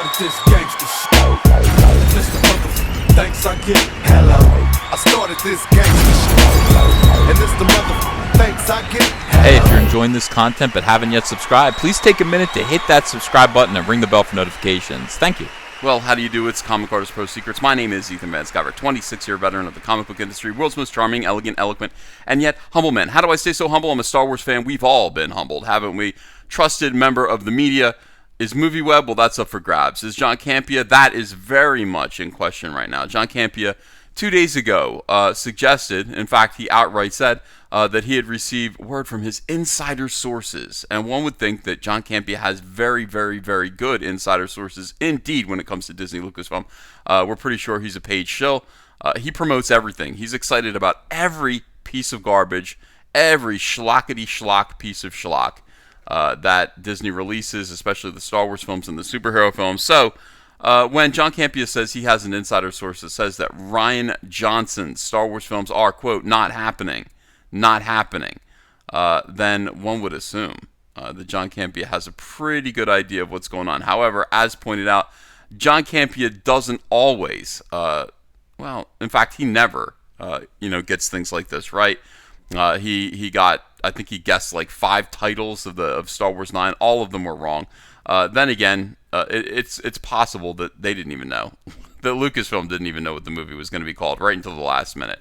started this gangster shit. Mr. Motherfucker, thanks I get. Hello. I started this gangster shit. And this the motherfucker, thanks I get. Hello. Hey, if you're enjoying this content but haven't yet subscribed, please take a minute to hit that subscribe button and ring the bell for notifications. Thank you. Well, how do you do? It's Comic Artist Pro Secrets. My name is Ethan Van Sciver, 26-year veteran of the comic book industry, world's most charming, elegant, eloquent, and yet humble man. How do I stay so humble? I'm a Star Wars fan. We've all been humbled, haven't we? Trusted member of the media. Is MovieWeb? Well, that's up for grabs. Is John Campea? That is very much in question right now. John Campea, 2 days ago, suggested, in fact, he outright said, that he had received word from his insider sources. And one would think that John Campea has very, very, very good insider sources indeed when it comes to Disney Lucasfilm. We're pretty sure he's a paid shill. He promotes everything. He's excited about every piece of garbage, every schlockety-schlock piece of schlock that Disney releases, especially the Star Wars films and the superhero films. So when John Campea says he has an insider source that says that Rian Johnson's Star Wars films are, quote, not happening, then one would assume that John Campea has a pretty good idea of what's going on. However, as pointed out, John Campea doesn't always, well, in fact, he never, gets things like this right. He got, I think he guessed like 5 titles of Star Wars 9. All of them were wrong. Then again, it's possible that they didn't even know. That Lucasfilm didn't even know what the movie was going to be called right until the last minute.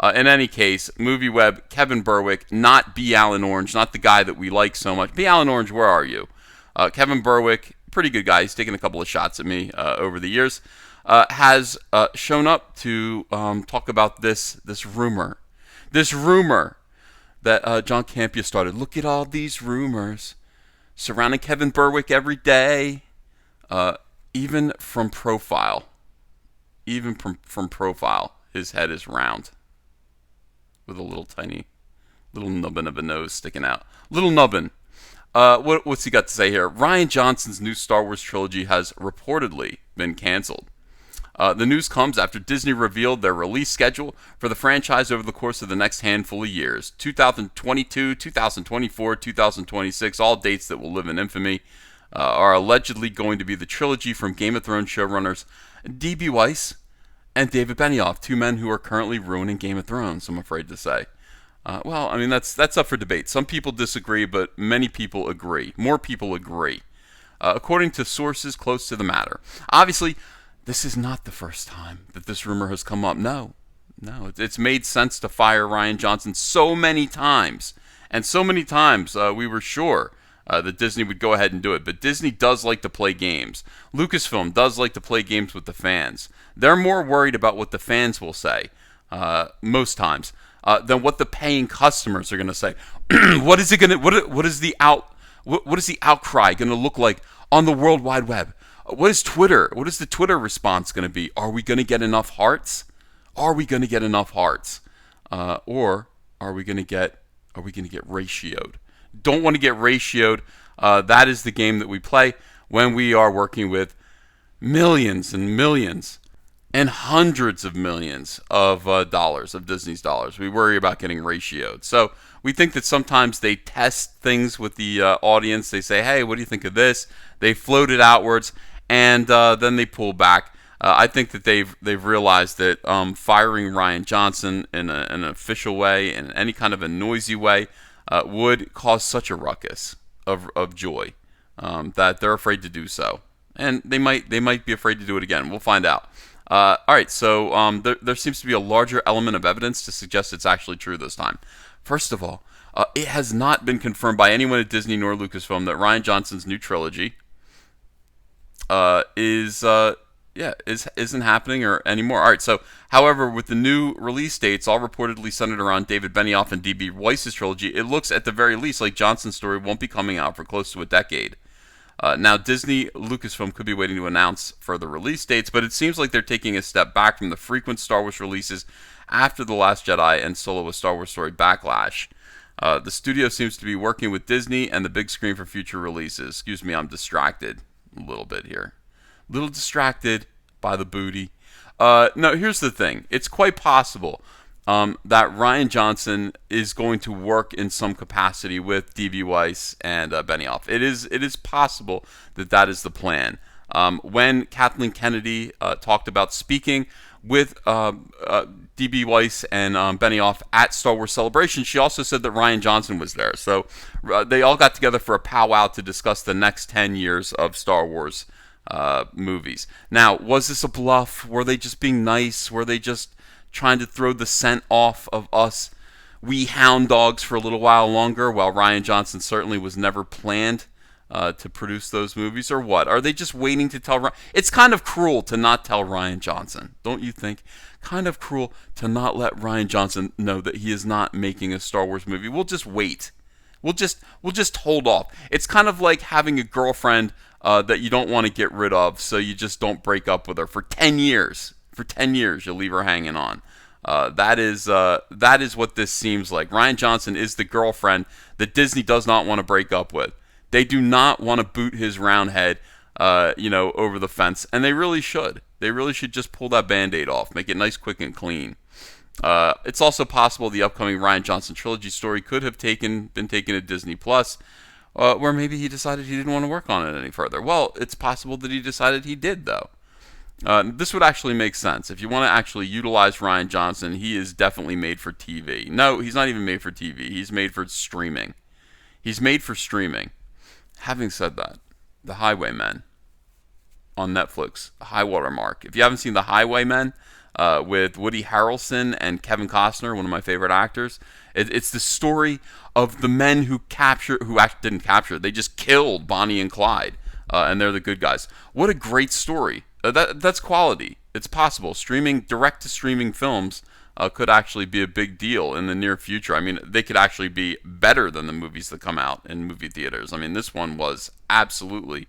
In any case, MovieWeb, Kevin Berwick, not B. Alan Orange, not the guy that we like so much. B. Alan Orange, where are you? Kevin Berwick, pretty good guy. He's taken a couple of shots at me over the years. Has shown up to talk about this rumor. This rumor that John Campea started. Look at all these rumors surrounding Kevin Berwick every day. Even from profile. Even from profile, his head is round. With a little nubbin of a nose sticking out. Little nubbin. What's he got to say here? Rian Johnson's new Star Wars trilogy has reportedly been canceled. The news comes after Disney revealed their release schedule for the franchise over the course of the next handful of years. 2022, 2024, 2026, all dates that will live in infamy, are allegedly going to be the trilogy from Game of Thrones showrunners D.B. Weiss and David Benioff, 2 men who are currently ruining Game of Thrones, I'm afraid to say. Well, I mean, that's up for debate. Some people disagree, but many people agree. More people agree. According to sources close to the matter. Obviously, this is not the first time that this rumor has come up. No, it's made sense to fire Rian Johnson so many times. And so many times we were sure that Disney would go ahead and do it. But Disney does like to play games. Lucasfilm does like to play games with the fans. They're more worried about what the fans will say, most times, than what the paying customers are going to say. What is the outcry going to look like on the World Wide Web? What is Twitter? What is the Twitter response going to be? Are we going to get enough hearts? Or are we going to get ratioed? Don't want to get ratioed. That is the game that we play when we are working with millions and millions and hundreds of millions of dollars, of Disney's dollars. We worry about getting ratioed. So we think that sometimes they test things with the audience. They say, hey, what do you think of this? They float it outwards, and then they pull back. I think that they've realized that firing Rian Johnson in an official way, in any kind of a noisy way, would cause such a ruckus of joy that they're afraid to do so. And they might be afraid to do it again. We'll find out. All right, so there seems to be a larger element of evidence to suggest it's actually true this time. First of all, it has not been confirmed by anyone at Disney nor Lucasfilm that Rian Johnson's new trilogy isn't happening or anymore. All right, so however, with the new release dates all reportedly centered around David Benioff and D.B. Weiss's trilogy, it looks at the very least like Johnson's story won't be coming out for close to a decade. Now, Disney Lucasfilm could be waiting to announce further release dates, but it seems like they're taking a step back from the frequent Star Wars releases after The Last Jedi and Solo: A Star Wars Story backlash. The studio seems to be working with Disney and the big screen for future releases. Excuse me, I'm distracted a little bit here. A little distracted by the booty. No, here's the thing. It's quite possible that Rian Johnson is going to work in some capacity with D.B. Weiss and Benioff. It is possible that is the plan. When Kathleen Kennedy talked about speaking with D.B. Weiss and Benioff at Star Wars Celebration, she also said that Rian Johnson was there. So they all got together for a powwow to discuss the next 10 years of Star Wars movies. Now, was this a bluff? Were they just being nice? Were they just trying to throw the scent off of us, we hound dogs, for a little while longer, while Rian Johnson certainly was never planned to produce those movies, or what? Are they just waiting to tell Ryan? It's kind of cruel to not tell Rian Johnson, don't you think? Kind of cruel to not let Rian Johnson know that he is not making a Star Wars movie. We'll just wait. We'll just hold off. It's kind of like having a girlfriend that you don't want to get rid of, so you just don't break up with her for 10 years. For 10 years, you'll leave her hanging on. That is what this seems like. Rian Johnson is the girlfriend that Disney does not want to break up with. They do not want to boot his round head, over the fence, and they really should. They really should just pull that Band-Aid off, make it nice, quick, and clean. It's also possible the upcoming Rian Johnson trilogy story could have been taken to Disney Plus, where maybe he decided he didn't want to work on it any further. Well, it's possible that he decided he did, though. This would actually make sense. If you want to actually utilize Rian Johnson, he is definitely made for TV. No, he's not even made for TV. He's made for streaming. He's made for streaming. Having said that, The Highwaymen on Netflix, High Water Mark. If you haven't seen The Highwaymen with Woody Harrelson and Kevin Costner, one of my favorite actors, it's the story of the men who didn't capture, they just killed Bonnie and Clyde, and they're the good guys. What a great story. That's quality. It's possible. Direct-to-streaming films could actually be a big deal in the near future. I mean, they could actually be better than the movies that come out in movie theaters. I mean, this one was absolutely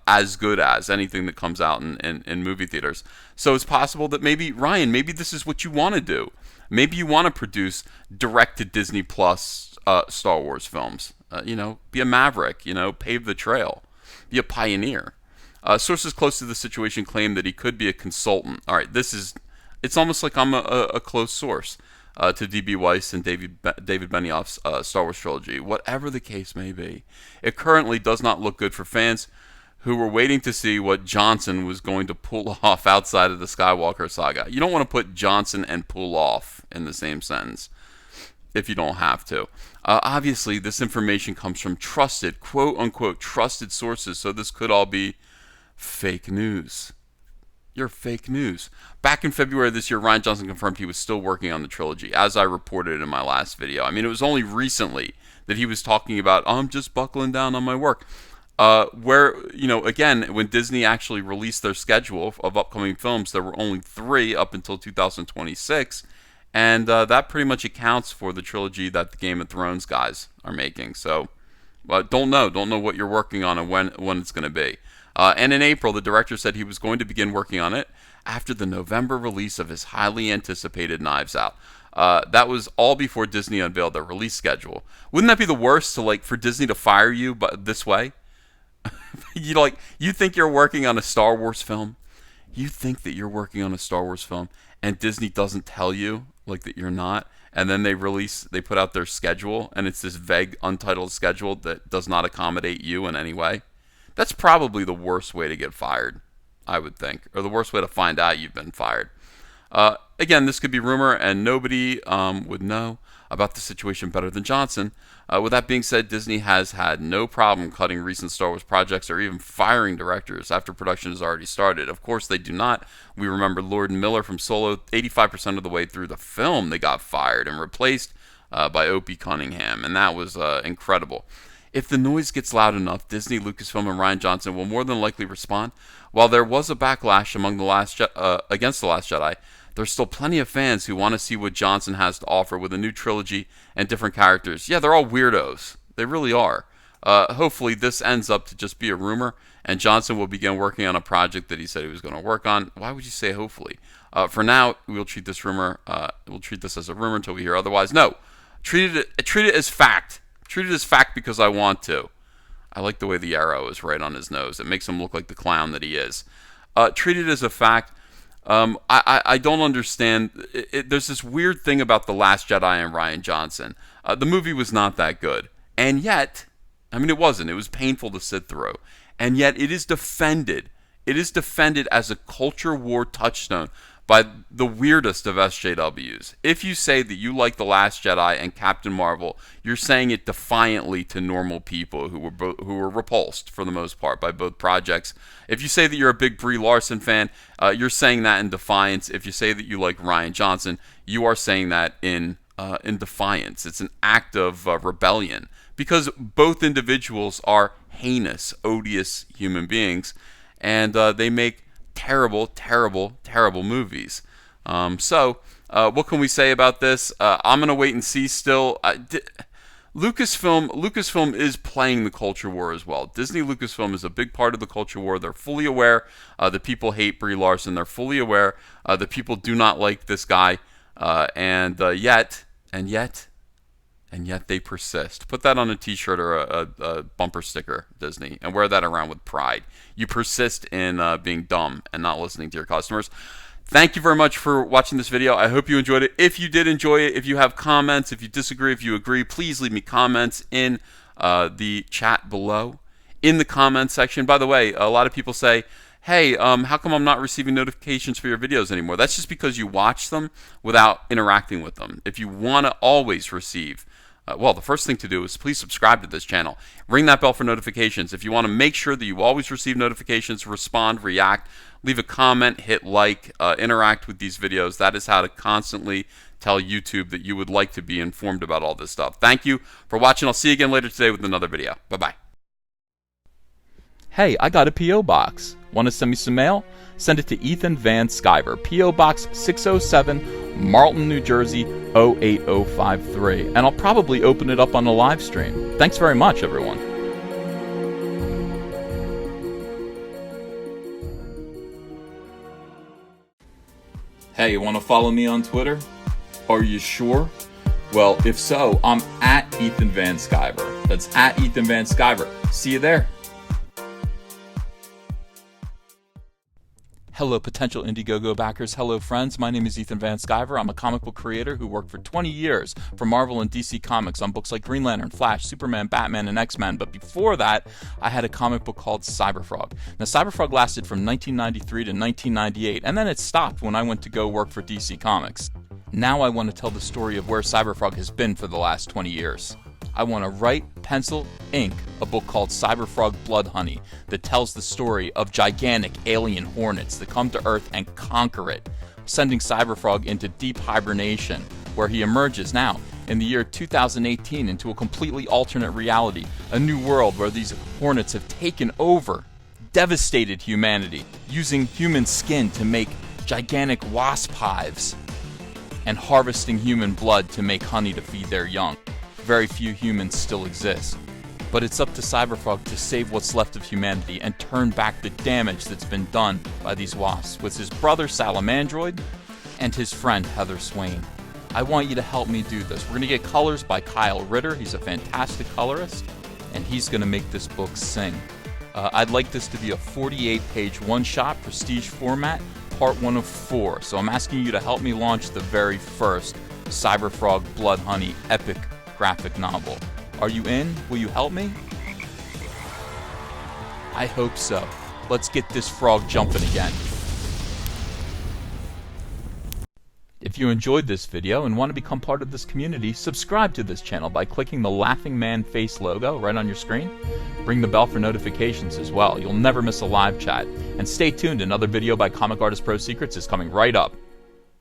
as good as anything that comes out in movie theaters. So it's possible that maybe, Ryan, maybe this is what you want to do. Maybe you want to produce direct-to-Disney Plus Star Wars films. Be a maverick, pave the trail. Be a pioneer. Sources close to the situation claim that he could be a consultant. All right, it's almost like I'm a close source to D.B. Weiss and David Benioff's Star Wars trilogy. Whatever the case may be, it currently does not look good for fans who were waiting to see what Johnson was going to pull off outside of the Skywalker saga. You don't want to put Johnson and pull off in the same sentence if you don't have to. Obviously, this information comes from trusted, quote-unquote, trusted sources, so this could all be fake news. You're fake news. Back in February this year, Rian Johnson confirmed he was still working on the trilogy, as I reported in my last video. I mean, it was only recently that he was talking about, I'm just buckling down on my work. Again, when Disney actually released their schedule of upcoming films, there were only 3 up until 2026, and that pretty much accounts for the trilogy that the Game of Thrones guys are making. So, don't know what you're working on and when it's going to be. And in April, the director said he was going to begin working on it after the November release of his highly anticipated Knives Out. That was all before Disney unveiled their release schedule. Wouldn't that be the worst for Disney to fire you this way? You think you're working on a Star Wars film? You think that you're working on a Star Wars film, and Disney doesn't tell you that you're not, and then they put out their schedule, and it's this vague, untitled schedule that does not accommodate you in any way. That's probably the worst way to get fired, I would think, or the worst way to find out you've been fired. Again, this could be rumor, and nobody would know about the situation better than Johnson. With that being said, Disney has had no problem cutting recent Star Wars projects or even firing directors after production has already started. Of course, they do not. We remember Lord and Miller from Solo. 85% of the way through the film, they got fired and replaced by Opie Cunningham, and that was incredible. If the noise gets loud enough, Disney, Lucasfilm, and Rian Johnson will more than likely respond. While there was a backlash among against The Last Jedi, there's still plenty of fans who want to see what Johnson has to offer with a new trilogy and different characters. Yeah, they're all weirdos. They really are. Hopefully this ends up to just be a rumor, and Johnson will begin working on a project that he said he was going to work on. Why would you say hopefully? For now, we'll treat this rumor. We'll treat this as a rumor until we hear otherwise. No, treat it as fact. Treat it as fact because I want to. I like the way the arrow is right on his nose. It makes him look like the clown that he is. Treat it as a fact. I don't understand. There's this weird thing about The Last Jedi and Rian Johnson. The movie was not that good. And yet, it wasn't. It was painful to sit through. And yet, it is defended it is defended as a culture war touchstone by the weirdest of SJWs. If you say that you like The Last Jedi and Captain Marvel, you're saying it defiantly to normal people who were repulsed for the most part by both projects. If you say that you're a big Brie Larson fan, you're saying that in defiance. If you say that you like Rian Johnson, you are saying that in defiance. It's an act of rebellion, because both individuals are heinous, odious human beings, and they make terrible, terrible, terrible movies. What can we say about this? I'm gonna wait and see. Still, Lucasfilm is playing the culture war as well. Disney Lucasfilm is a big part of the culture war. They're fully aware that people hate Brie Larson. They're fully aware that people do not like this guy, and yet they persist. Put that on a t-shirt or a bumper sticker, Disney, and wear that around with pride. You persist in being dumb and not listening to your customers. Thank you very much for watching this video. I hope you enjoyed it. If you did enjoy it, if you have comments, if you disagree, if you agree, please leave me comments in the chat below, in the comments section. By the way, a lot of people say, hey, how come I'm not receiving notifications for your videos anymore? That's just because you watch them without interacting with them. If you want to always receive, well, the first thing to do is please subscribe to this channel. Ring that bell for notifications. If you want to make sure that you always receive notifications, respond, react, leave a comment, hit like, interact with these videos. That is how to constantly tell YouTube that you would like to be informed about all this stuff. Thank you for watching. I'll see you again later today with another video. Bye-bye. Hey, I got a P.O. box. Want to send me some mail? Send it to Ethan Van Sciver, P.O. Box 607, Marlton, New Jersey, 08053. And I'll probably open it up on the live stream. Thanks very much, everyone. Hey, you want to follow me on Twitter? Are you sure? Well, if so, I'm at Ethan Van Sciver. That's at Ethan Van Sciver. See you there. Hello, potential Indiegogo backers. Hello, friends. My name is Ethan Van Sciver. I'm a comic book creator who worked for 20 years for Marvel and DC Comics on books like Green Lantern, Flash, Superman, Batman, and X-Men. But before that, I had a comic book called Cyberfrog. Now, Cyberfrog lasted from 1993 to 1998, and then it stopped when I went to go work for DC Comics. Now I want to tell the story of where Cyberfrog has been for the last 20 years. I want to write, pencil, ink a book called Cyberfrog Blood Honey that tells the story of gigantic alien hornets that come to Earth and conquer it, sending Cyberfrog into deep hibernation, where he emerges now in the year 2018 into a completely alternate reality, a new world where these hornets have taken over, devastated humanity, using human skin to make gigantic wasp hives, and harvesting human blood to make honey to feed their young. Very few humans still exist. But it's up to Cyberfrog to save what's left of humanity and turn back the damage that's been done by these wasps with his brother Salamandroid and his friend Heather Swain. I want you to help me do this. We're going to get colors by Kyle Ritter. He's a fantastic colorist, and he's going to make this book sing. I'd like this to be a 48-page one-shot prestige format, part 1 of 4. So I'm asking you to help me launch the very first Cyberfrog Blood Honey epic graphic novel. Are you in? Will you help me? I hope so. Let's get this frog jumping again. If you enjoyed this video and want to become part of this community, subscribe to this channel by clicking the laughing man face logo right on your screen. Ring the bell for notifications as well. You'll never miss a live chat. And stay tuned, another video by Comic Artist Pro Secrets is coming right up.